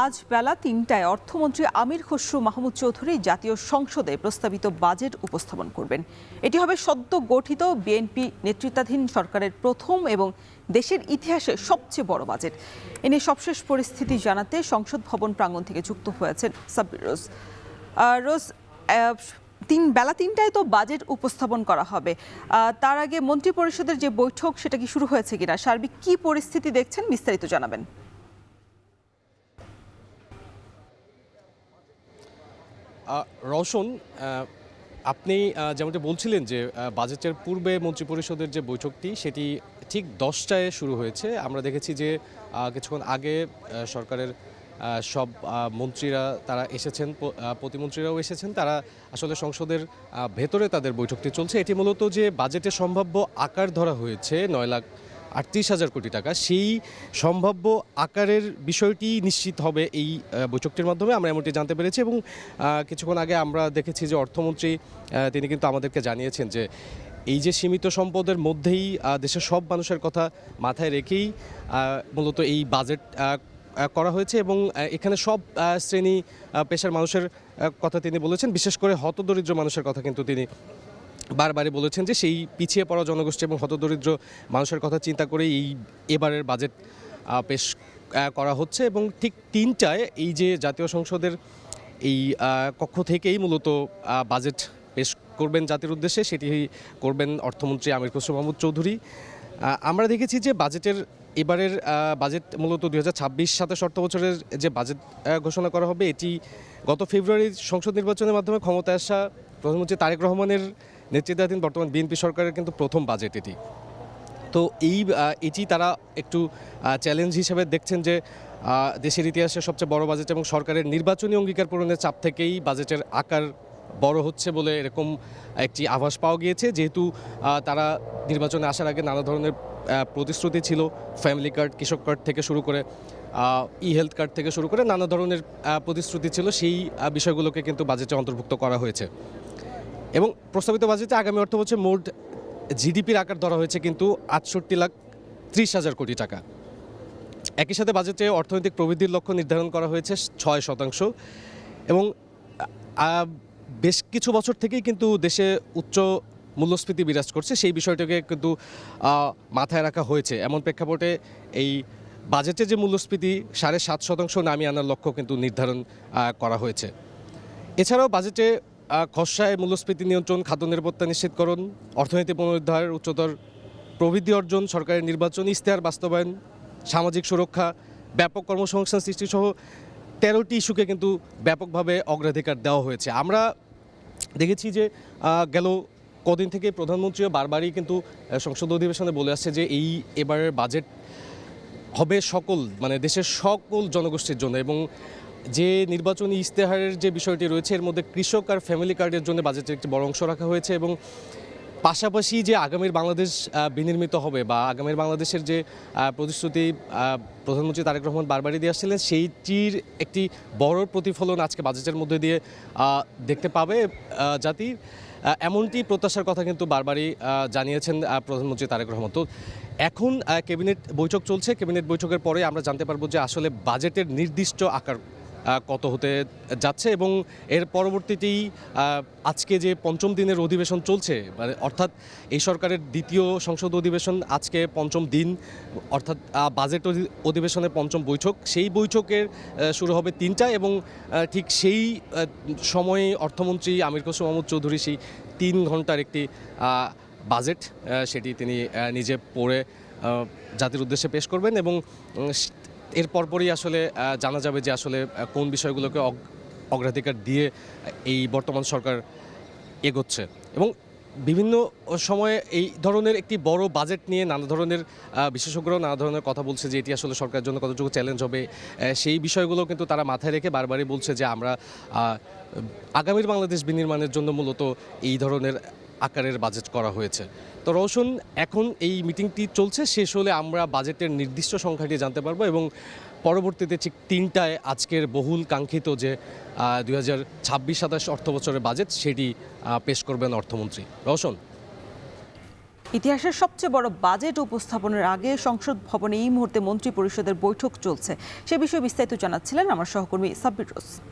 আজ বেলা ৩টায় অর্থমন্ত্রী আমির খসরু মাহমুদ চৌধুরী জাতীয় সংসদে প্রস্তাবিত বাজেট উপস্থাপন করবেন। এটি হবে সদ্য গঠিত বিএনপি নেতৃত্বাধীন সরকারের প্রথম এবং দেশের ইতিহাসে সবচেয়ে বড় বাজেট। এ নিয়ে সবশেষ পরিস্থিতি জানাতে সংসদ ভবন প্রাঙ্গণ থেকে যুক্ত হয়েছেন সাব্বির রোজ। বেলা ৩টায় তো বাজেট উপস্থাপন করা হবে, তার আগে মন্ত্রিপরিষদের যে বৈঠক সেটা কি শুরু হয়েছে কিনা, সার্বিক কি পরিস্থিতি দেখছেন বিস্তারিত জানাবেন। রওশন, আপনি যেমনটি বলছিলেন যে বাজেটের পূর্বে মন্ত্রিপরিষদের যে বৈঠকটি সেটি ঠিক 10টায় শুরু হয়েছে। আমরা দেখেছি যে কিছুক্ষণ আগে সরকারের সব মন্ত্রীরা তারা এসেছেন, প্রতিমন্ত্রীরাও এসেছেন, তারা আসলে সংসদের ভেতরে তাদের বৈঠকটি চলছে। এটি মূলত যে বাজেটের সম্ভাব্য আকার ধরা হয়েছে 9,38,000 কোটি টাকা, সেই সম্ভাব্য আকারের বিষয়টি নিশ্চিত হবে এই বৈঠকটির মাধ্যমে, আমরা এমনটি জানতে পেরেছি। এবং কিছুক্ষণ আগে আমরা দেখেছি যে অর্থমন্ত্রী তিনি কিন্তু আমাদেরকে জানিয়েছেন যে এই যে সীমিত সম্পদের মধ্যেই দেশের সব মানুষের কথা মাথায় রেখেই মূলত এই বাজেট করা হয়েছে এবং এখানে সব শ্রেণী পেশার মানুষের কথা তিনি বলেছেন। বিশেষ করে হতদরিদ্র মানুষের কথা কিন্তু তিনি বারবারই বলেছেন যে সেই পিছিয়ে পড়া জনগোষ্ঠী এবং হতদরিদ্র মানুষের কথা চিন্তা করেই এবারের বাজেট পেশ করা হচ্ছে। এবং ঠিক 3টায় এই যে জাতীয় সংসদের এই কক্ষ থেকেই মূলত বাজেট পেশ করবেন জাতির উদ্দেশ্যে, সেটি করবেন অর্থমন্ত্রী আমির খসরু মাহমুদ চৌধুরী। আমরা দেখেছি যে বাজেটের এবারের বাজেট মূলত 2026-27 অর্থবছরের যে বাজেট ঘোষণা করা হবে, এটি গত ফেব্রুয়ারির সংসদ নির্বাচনের মাধ্যমে ক্ষমতায় আসা প্রধানমন্ত্রী তারেক রহমানের নেতৃত্বাধীন বর্তমান বিএনপি সরকারের কিন্তু প্রথম বাজেট এটি। তো এটি তারা একটু চ্যালেঞ্জ হিসেবে দেখছেন যে দেশের ইতিহাসে সবচেয়ে বড় বাজেট এবং সরকারের নির্বাচনী অঙ্গীকার পূরণের চাপ থেকেই বাজেটের আকার বড় হচ্ছে বলে এরকম একটি আভাস পাওয়া গিয়েছে। যেহেতু তারা নির্বাচনে আসার আগে নানা ধরনের প্রতিশ্রুতি ছিল, ফ্যামিলি কার্ড, কৃষক কার্ড থেকে শুরু করে হেলথ কার্ড থেকে শুরু করে নানা ধরনের প্রতিশ্রুতি ছিল, সেই বিষয়গুলোকে কিন্তু বাজেটে অন্তর্ভুক্ত করা হয়েছে। এবং প্রস্তাবিত বাজেটে আগামী অর্থবছরে মোট জিডিপির আকার ধরা হয়েছে কিন্তু 68,30,000 কোটি টাকা। একই সাথে বাজেটে অর্থনৈতিক প্রবৃদ্ধির লক্ষ্য নির্ধারণ করা হয়েছে 6%। এবং বেশ কিছু বছর থেকেই কিন্তু দেশে উচ্চ মূল্যস্ফীতি বিরাজ করছে, সেই বিষয়টাকে কিন্তু মাথায় রাখা হয়েছে। এমন প্রেক্ষাপটে এই বাজেটে যে মূল্যস্ফীতি 7.5% নামিয়ে আনার লক্ষ্য কিন্তু নির্ধারণ করা হয়েছে। এছাড়াও বাজেটে খসড়ায় মূল্যস্ফীতি নিয়ন্ত্রণ, খাদ্য নিরাপত্তা নিশ্চিতকরণ, অর্থনীতি পুনরুদ্ধার, উচ্চতর প্রবৃদ্ধি অর্জন, সরকারের নির্বাচনী ইশতেহার বাস্তবায়ন, সামাজিক সুরক্ষা, ব্যাপক কর্মসংস্থান সৃষ্টিসহ 13টি ইস্যুকে কিন্তু ব্যাপকভাবে অগ্রাধিকার দেওয়া হয়েছে। আমরা দেখেছি যে গেল কদিন থেকে প্রধানমন্ত্রীও বারবারই কিন্তু সংসদ অধিবেশনে বলে আসছে যে এবারের বাজেট হবে দেশের সকল জনগোষ্ঠীর জন্য। এবং যে নির্বাচনী ইশতেহারের যে বিষয়টি রয়েছে এর মধ্যে কৃষক আর ফ্যামিলি কার্ডের জন্য বাজেটের একটি বড় অংশ রাখা হয়েছে। এবং পাশাপাশি যে আগামীর বাংলাদেশ বিনির্মিত হবে বা আগামীর বাংলাদেশের যে প্রতিশ্রুতি প্রধানমন্ত্রী তারেক রহমান বারবারই দিয়ে আসছিলেন, সেইটির একটি বড় প্রতিফলন আজকে বাজেটের মধ্যে দিয়ে দেখতে পাবে জাতি, এমনটি প্রত্যাশার কথা কিন্তু বারবারই জানিয়েছেন প্রধানমন্ত্রী তারেক রহমান। তো এখন ক্যাবিনেট বৈঠক চলছে, ক্যাবিনেট বৈঠকের পরে আমরা জানতে পারবো যে আসলে বাজেটের নির্দিষ্ট আকার কত হতে যাচ্ছে। এবং এর পরবর্তীতেই আজকে যে 5ম দিনের অধিবেশন চলছে, অর্থাৎ এই সরকারের দ্বিতীয় সংসদ অধিবেশন আজকে 5ম দিন, অর্থাৎ বাজেট অধিবেশনের 5ম বৈঠক, সেই বৈঠকের শুরু হবে 3টায়। এবং ঠিক সেই সময়ে অর্থমন্ত্রী আমির খসরু মাহমুদ চৌধুরী সেই 3 ঘন্টার একটি বাজেট সেটি তিনি নিজে পড়ে জাতির উদ্দেশ্যে পেশ করবেন। এবং এর পরপরই আসলে জানা যাবে যে আসলে কোন বিষয়গুলোকে অগ্রাধিকার দিয়ে এই বর্তমান সরকার এগোচ্ছে। এবং বিভিন্ন সময়ে এই ধরনের একটি বড় বাজেট নিয়ে নানা ধরনের বিশেষজ্ঞরাও নানা ধরনের কথা বলছে যে এটি আসলে সরকারের জন্য কতটুকু চ্যালেঞ্জ হবে, সেই বিষয়গুলো কিন্তু তারা মাথায় রেখে বারবারই বলছে যে আমরা আগামীর বাংলাদেশ বিনির্মাণের জন্য মূলত এই ধরনের আকারের বাজেট করা হয়েছে। তো রওশন, এখন এই মিটিংটি চলছে, শেষ হলে আমরা বাজেটের নির্দিষ্ট সংখ্যাটি জানতে পারবো এবং পরবর্তীতে ঠিক 3টায় আজকের বহুল কাঙ্ক্ষিত যে 2026-27 অর্থবছরের বাজেট সেটি পেশ করবেন অর্থমন্ত্রী। রওশন। ইতিহাসের সবচেয়ে বড় বাজেট উপস্থাপনের আগে সংসদ ভবনে এই মুহূর্তে মন্ত্রিপরিষদের বৈঠক চলছে। সে বিষয়ে বিস্তারিত জানাচ্ছিলেন আমার সহকর্মী সাব্বির রোজ।